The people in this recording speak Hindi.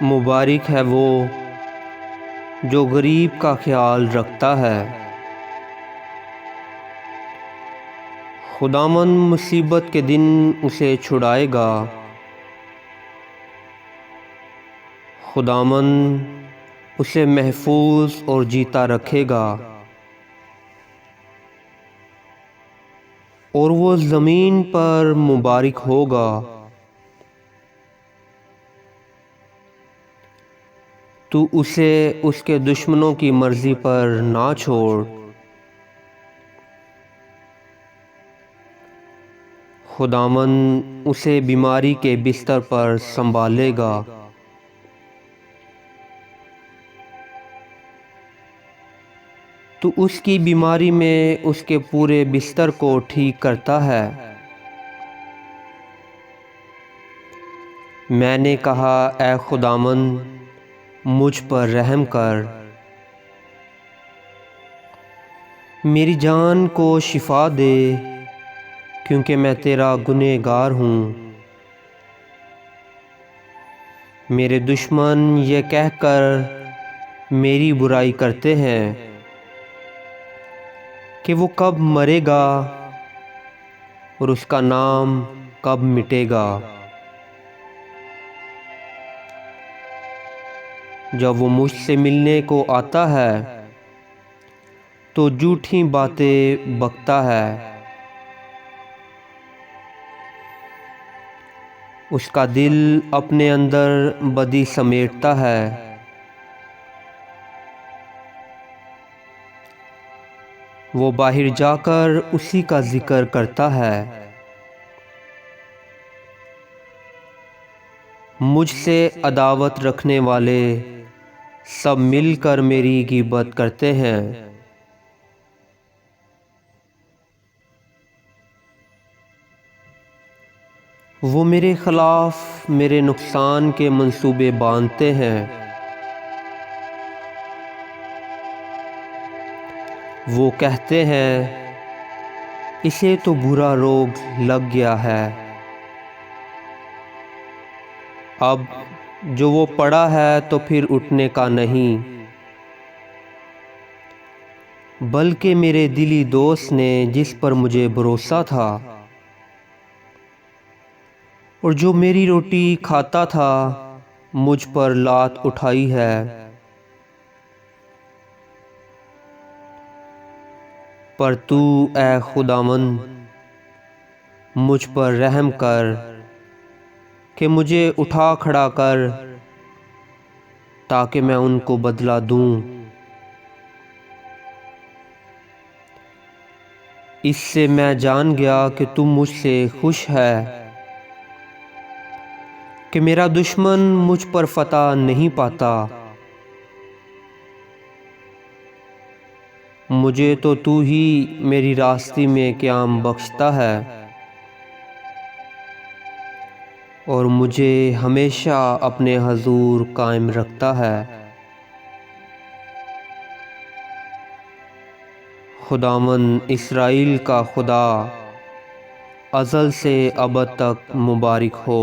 मुबारक है वो जो गरीब का ख्याल रखता है। खुदावंद मुसीबत के दिन उसे छुड़ाएगा। खुदावंद उसे महफूज और जीता रखेगा और वो ज़मीन पर मुबारक होगा। तू उसे उसके दुश्मनों की मर्ज़ी पर ना छोड़। खुदावंद उसे बीमारी के बिस्तर पर संभालेगा। तू उसकी बीमारी में उसके पूरे बिस्तर को ठीक करता है। मैंने कहा, ऐ खुदावंद, मुझ पर रहम कर। मेरी जान को शिफा दे, क्योंकि मैं तेरा गुनहगार हूँ। मेरे दुश्मन ये कहकर मेरी बुराई करते हैं कि वो कब मरेगा और उसका नाम कब मिटेगा। जब वो मुझसे मिलने को आता है तो झूठी बातें बकता है। उसका दिल अपने अंदर बदी समेटता है। वो बाहर जाकर उसी का जिक्र करता है। मुझसे अदावत रखने वाले सब मिलकर मेरी ग़ीबत करते हैं। वो मेरे ख़िलाफ़ मेरे नुकसान के मंसूबे बांधते हैं। वो कहते हैं, इसे तो बुरा रोग लग गया है। अब जो वो पड़ा है तो फिर उठने का नहीं। बल्कि मेरे दिली दोस्त ने, जिस पर मुझे भरोसा था और जो मेरी रोटी खाता था, मुझ पर लात उठाई है। पर तू, ऐ खुदावंद, मुझ पर रहम कर कि मुझे उठा खड़ा कर, ताकि मैं उनको बदला दूं। इससे मैं जान गया कि तू मुझसे खुश है, कि मेरा दुश्मन मुझ पर फतह नहीं पाता। मुझे तो तू ही मेरी रास्ते में क़याम बख्शता है और मुझे हमेशा अपने हजूर कायम रखता है। खुदावंद इस्राएल का खुदा अज़ल से अबद तक मुबारक हो।